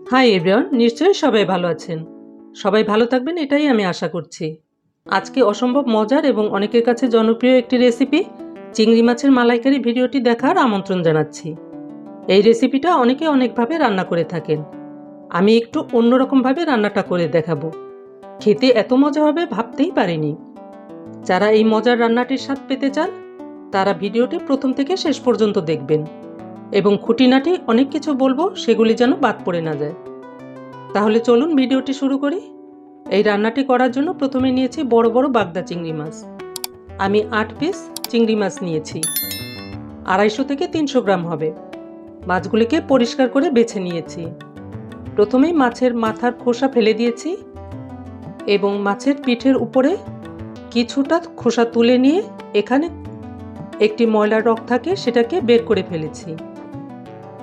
Hi everyone, নিশ্চয়ই সবাই ভালো আছেন। সবাই ভালো থাকবেন এটাই আমি আশা করছি। আজকে অসম্ভব মজার এবং অনেকের কাছে জনপ্রিয় একটি রেসিপি চিংড়ি মাছের মালাইকারি ভিডিওটি দেখার আমন্ত্রণ জানাচ্ছি। এই রেসিপিটা অনেকে অনেকভাবে রান্না করে থাকেন। আমি একটু অন্যরকমভাবে রান্নাটা করে দেখাবো। খেতে এত মজা হবে ভাবতেই পারিনি। যারা এই মজার রান্নাটির স্বাদ পেতে চান তারা ভিডিওটি প্রথম থেকে শেষ পর্যন্ত দেখবেন এবং খুঁটিনাটি অনেক কিছু বলবো, সেগুলি যেন বাদ পড়ে না যায়। তাহলে চলুন ভিডিওটি শুরু করি। এই রান্নাটি করার জন্য প্রথমে নিয়েছি বড় বড় বাগদা চিংড়ি মাছ। আমি 8 পিস চিংড়ি মাছ নিয়েছি। 250 থেকে 300 গ্রাম হবে। মাছগুলিকে পরিষ্কার করে বেছে নিয়েছি। প্রথমেই মাছের মাথার খোসা ফেলে দিয়েছি এবং মাছের পিঠের উপরে কিছুটা খোসা তুলে নিয়ে এখানে একটি ময়লার রগ থাকে সেটাকে বের করে ফেলেছি।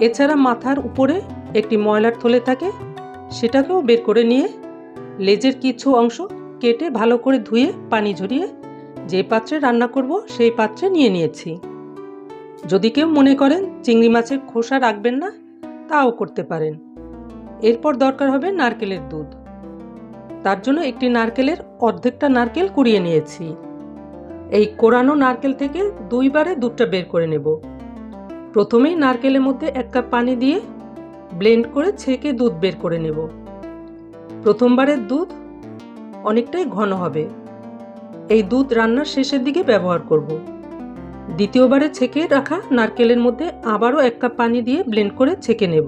এছাড়া মাথার উপরে একটি ময়লার থলে থাকে সেটাকেও বের করে নিয়ে লেজের কিছু অংশ কেটে ভালো করে ধুয়ে পানি ঝরিয়ে যে পাত্রে রান্না করব সেই পাত্রে নিয়ে নিয়েছি। যদি কেউ মনে করেন চিংড়ি মাছের খোসা রাখবেন না তাও করতে পারেন। এরপর দরকার হবে নারকেলের দুধ। তার জন্য একটি নারকেলের অর্ধেকটা নারকেল কুড়িয়ে নিয়েছি। এই কোরানো নারকেল থেকে 2 বারে দুধটা বের করে নেব। প্রথমেই নারকেলের মধ্যে 1 কাপ পানি দিয়ে ব্লেন্ড করে ছেঁকে দুধ বের করে নেব। প্রথমবারের দুধ অনেকটাই ঘন হবে। এই দুধ রান্নার শেষের দিকে ব্যবহার করব। দ্বিতীয়বারে ছেঁকে রাখা নারকেলের মধ্যে আবারও 1 কাপ পানি দিয়ে ব্লেন্ড করে ছেঁকে নেব।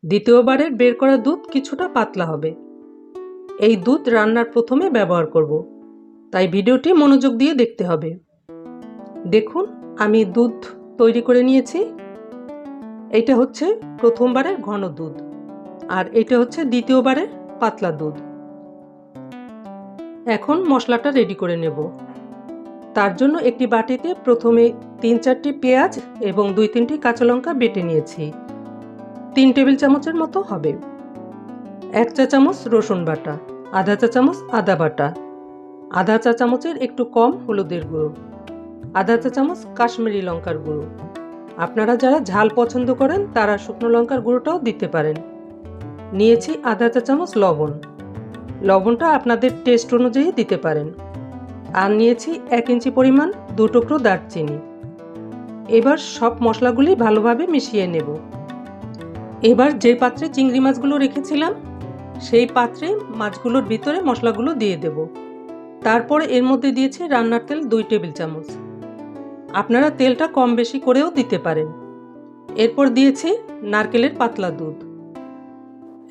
দ্বিতীয়বারের বের করা দুধ কিছুটা পাতলা হবে। এই দুধ রান্নার প্রথমে ব্যবহার করব, তাই ভিডিওটি মনোযোগ দিয়ে দেখতে হবে। দেখুন আমি দুধ তৈরি করে নিয়েছি। এইটা হচ্ছে প্রথমবারের ঘন দুধ আর এটা হচ্ছে দ্বিতীয়বারের পাতলা দুধ। এখন মশলাটা রেডি করে নেব। তার জন্য একটি বাটিতে প্রথমে 3-4টি পেঁয়াজ এবং 2-3টি কাঁচা লঙ্কা বেটে নিয়েছি। 3 টেবিল চামচের মতো হবে। 1 চা চামচ রসুন বাটা, আধা চা চামচ আদা বাটা, আধা চা চামচের একটু কম হলুদের গুঁড়ো, আধা চা চামচ কাশ্মীরি লঙ্কার গুঁড়ো। আপনারা যারা ঝাল পছন্দ করেন তারা শুকনো লঙ্কার গুঁড়োটাও দিতে পারেন। নিয়েছি আধা চা চামচ লবণ। লবণটা আপনাদের টেস্ট অনুযায়ী দিতে পারেন। আর নিয়েছি 1 ইঞ্চি পরিমাণ 2 টুকরো দারচিনি। এবার সব মশলাগুলি ভালোভাবে মিশিয়ে নেব। এবার যে পাত্রে চিংড়ি মাছগুলো রেখেছিলাম সেই পাত্রে মাছগুলোর ভিতরে মশলাগুলো দিয়ে দেব। তারপরে এর মধ্যে দিয়েছি রান্নার তেল 2 টেবিল চামচ। আপনারা তেলটা কম বেশি করেও দিতে পারেন। এরপর দিয়েছি নারকেলের পাতলা দুধ।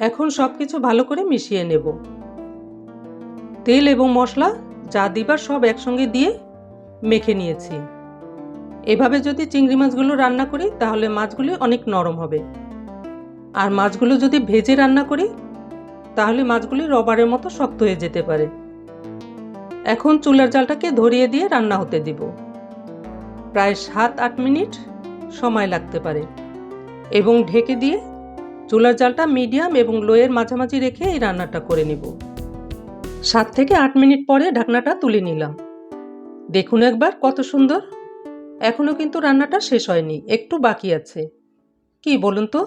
এখন সব কিছু ভালো করে মিশিয়ে নেব। তেল এবং মশলা যা দিবার সব একসঙ্গে দিয়ে মেখে নিয়েছি। এভাবে যদি চিংড়ি মাছগুলো রান্না করি তাহলে মাছগুলি অনেক নরম হবে। আর মাছগুলো যদি ভেজে রান্না করি তাহলে মাছগুলি রবারের মতো শক্ত হয়ে যেতে পারে। এখন চুলার জালটাকে ধরিয়ে দিয়ে রান্না হতে দিব। প্রায় 7-8 মিনিট সময় লাগতে পারে এবং ঢেকে দিয়ে চুলার জালটা মিডিয়াম এবং লোয়ের মাঝামাঝি রেখে এই রান্নাটা করে নিব। 7 থেকে 8 মিনিট পরে ঢাকনাটা তুলে নিলাম। দেখুন একবার কত সুন্দর। এখনও কিন্তু রান্নাটা শেষ হয়নি, একটু বাকি আছে। কি বলুন তো?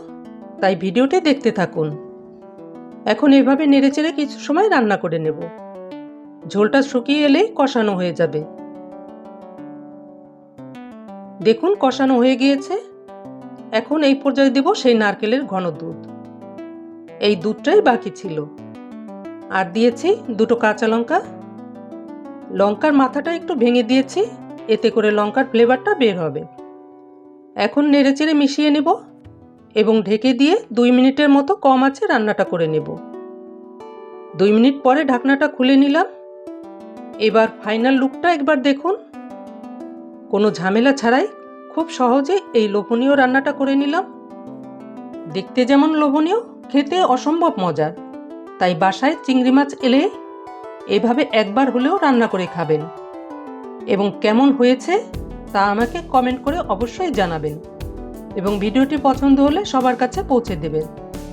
তাই ভিডিওটি দেখতে থাকুন। এখন এভাবে নেড়েচেড়ে কিছু সময় রান্না করে নেব। ঝোলটা শুকিয়ে এলেই কষানো হয়ে যাবে। দেখুন কষানো হয়ে গিয়েছে। এখন এই পর্যায়ে দেব সেই নারকেলের ঘন দুধ। এই দুধটাই বাকি ছিল। আর দিয়েছি 2টো কাঁচা লঙ্কা। লঙ্কার মাথাটা একটু ভেঙে দিয়েছি, এতে করে লঙ্কার ফ্লেভারটা বের হবে। এখন নেড়েচেড়ে মিশিয়ে নেব এবং ঢেকে দিয়ে 2 মিনিটের মতো কম আঁচে রান্নাটা করে নেব। 2 মিনিট পরে ঢাকনাটা খুলে নিলাম। এবার ফাইনাল লুকটা একবার দেখুন। কোনো ঝামেলা ছাড়াই খুব সহজে এই লোভনীয় রান্নাটা করে নিলাম। দেখতে যেমন লোভনীয়, খেতে অসম্ভব মজার। তাই বাসায় চিংড়ি মাছ এলে এভাবে একবার হলেও রান্না করে খাবেন এবং কেমন হয়েছে তা আমাকে কমেন্ট করে অবশ্যই জানাবেন এবং ভিডিওটি পছন্দ হলে সবার কাছে পৌঁছে দেবেন,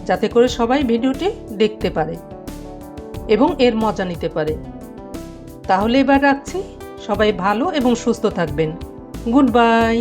যাতে করে সবাই ভিডিওটি দেখতে পারে এবং এর মজা নিতে পারে। তাহলে এবার রাখছি। সবাই ভালো এবং সুস্থ থাকবেন। Good bye.